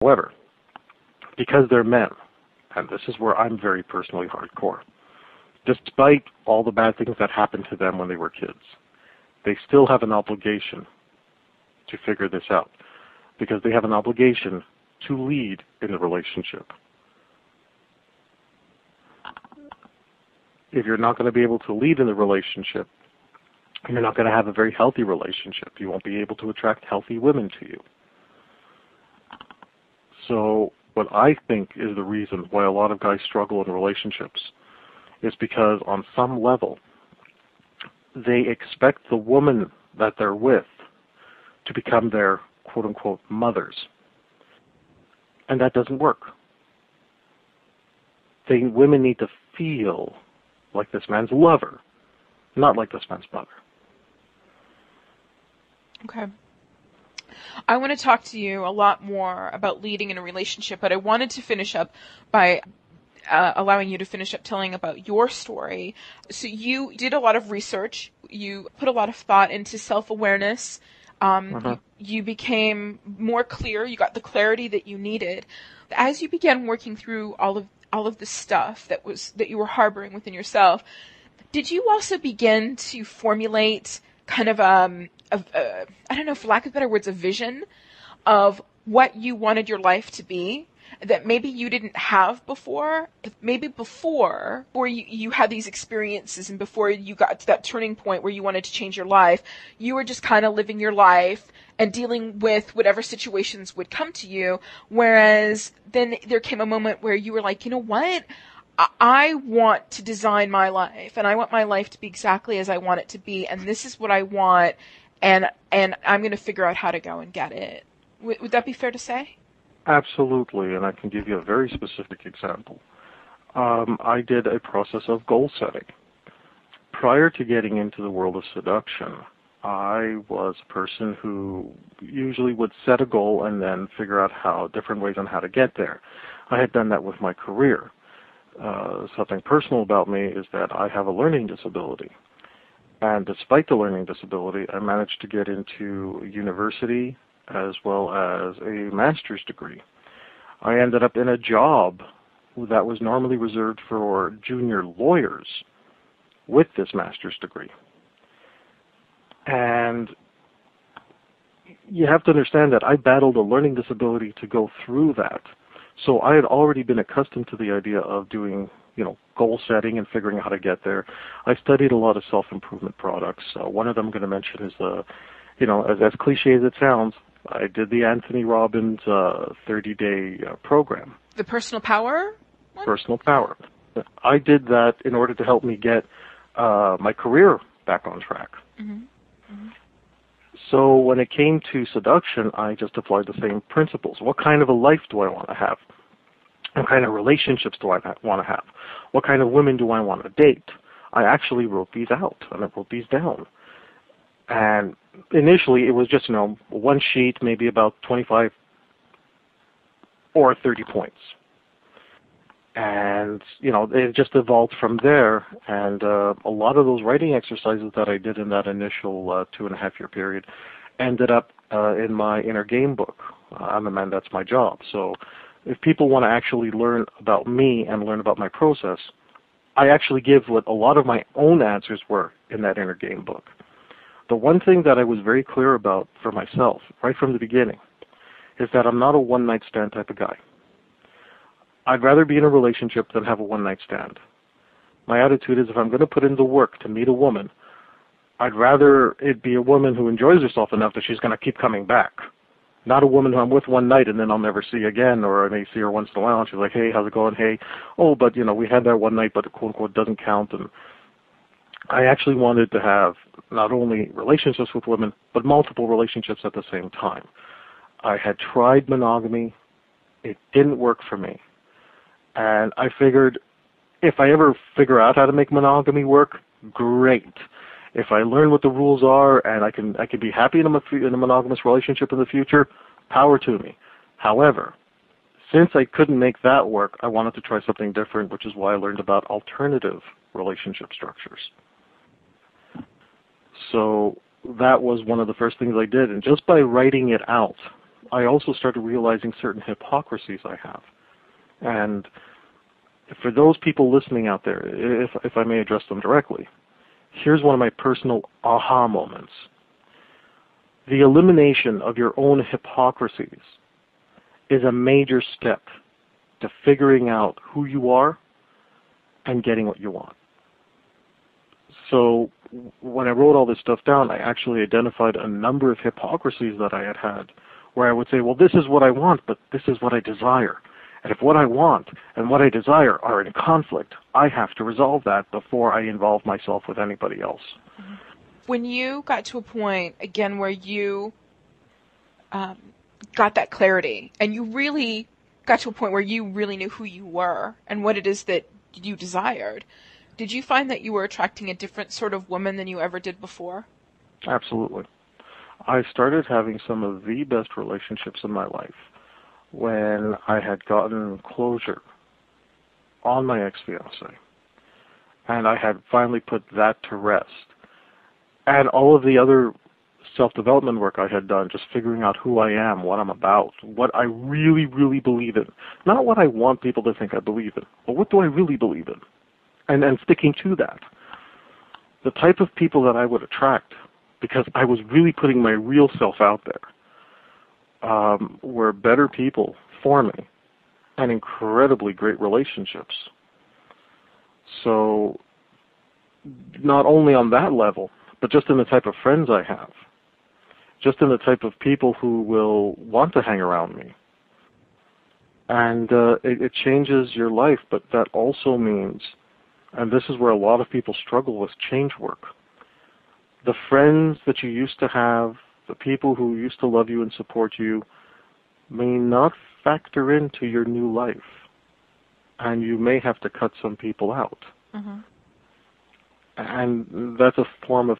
However, because they're men, and this is where I'm very personally hardcore, despite all the bad things that happened to them when they were kids, they still have an obligation to figure this out, because they have an obligation to lead in the relationship. If you're not going to be able to lead in the relationship, you're not going to have a very healthy relationship. You won't be able to attract healthy women to you. So what I think is the reason why a lot of guys struggle in relationships is because on some level, they expect the woman that they're with to become their quote-unquote mothers. And that doesn't work. Women need to feel like this man's lover, not like this man's mother. Okay. I want to talk to you a lot more about leading in a relationship, but I wanted to finish up by allowing you to finish up telling about your story. So you did a lot of research. You put a lot of thought into self-awareness. You became more clear. You got the clarity that you needed. As you began working through all of the stuff that you were harboring within yourself, did you also begin to formulate kind of I don't know, for lack of better words, a vision of what you wanted your life to be that maybe you didn't have before? Maybe before, or you had these experiences and before you got to that turning point where you wanted to change your life, you were just kind of living your life and dealing with whatever situations would come to you, whereas then there came a moment where you were like, you know what? I want to design my life, and I want my life to be exactly as I want it to be, and this is what I want, and I'm going to figure out how to go and get it. Would that be fair to say? Absolutely, and I can give you a very specific example. I did a process of goal setting. Prior to getting into the world of seduction, I was a person who usually would set a goal and then figure out different ways on how to get there. I had done that with my career. Something personal about me is that I have a learning disability. And despite the learning disability, I managed to get into university as well as a master's degree. I ended up in a job that was normally reserved for junior lawyers with this master's degree. And you have to understand that I battled a learning disability to go through that. So I had already been accustomed to the idea of doing, goal setting and figuring out how to get there. I studied a lot of self-improvement products. One of them I'm going to mention is as cliche as it sounds, I did the Anthony Robbins 30-day program. The Personal Power one? Personal Power. I did that in order to help me get my career back on track. Mm-hmm. Mm-hmm. So when it came to seduction, I just applied the same principles. What kind of a life do I want to have? What kind of relationships do I want to have? What kind of women do I want to date? I actually wrote these out, and I wrote these down. And initially, it was just, one sheet, maybe about 25 or 30 points. And, it just evolved from there. And a lot of those writing exercises that I did in that initial 2.5-year period ended up in my inner game book. I'm a man, that's my job. So if people want to actually learn about me and learn about my process, I actually give what a lot of my own answers were in that inner game book. The one thing that I was very clear about for myself right from the beginning is that I'm not a one-night stand type of guy. I'd rather be in a relationship than have a one-night stand. My attitude is if I'm going to put in the work to meet a woman, I'd rather it be a woman who enjoys herself enough that she's going to keep coming back. Not a woman who I'm with one night and then I'll never see again, or I may see her once in a while and she's like, hey, how's it going? Hey, oh, but, we had that one night, but it quote-unquote doesn't count. And I actually wanted to have not only relationships with women, but multiple relationships at the same time. I had tried monogamy. It didn't work for me. And I figured if I ever figure out how to make monogamy work, great. If I learn what the rules are and I can be happy in a monogamous relationship in the future, power to me. However, since I couldn't make that work, I wanted to try something different, which is why I learned about alternative relationship structures. So that was one of the first things I did. And just by writing it out, I also started realizing certain hypocrisies I have. And for those people listening out there, if I may address them directly, here's one of my personal aha moments. The elimination of your own hypocrisies is a major step to figuring out who you are and getting what you want. So when I wrote all this stuff down, I actually identified a number of hypocrisies that I had where I would say, well, this is what I want, but this is what I desire. And if what I want and what I desire are in conflict, I have to resolve that before I involve myself with anybody else. When you got to a point, again, where you got that clarity and you really got to a point where you really knew who you were and what it is that you desired, did you find that you were attracting a different sort of woman than you ever did before? Absolutely. I started having some of the best relationships in my life when I had gotten closure on my ex-fiancée. And I had finally put that to rest. And all of the other self-development work I had done, just figuring out who I am, what I'm about, what I really, really believe in. Not what I want people to think I believe in, but what do I really believe in? And sticking to that. The type of people that I would attract, because I was really putting my real self out there, were better people for me and incredibly great relationships. So not only on that level, but just in the type of friends I have, just in the type of people who will want to hang around me. And it changes your life, but that also means, and this is where a lot of people struggle with change work, the friends that you used to have, the people who used to love you and support you, may not factor into your new life. And you may have to cut some people out. Mm-hmm. And that's a form of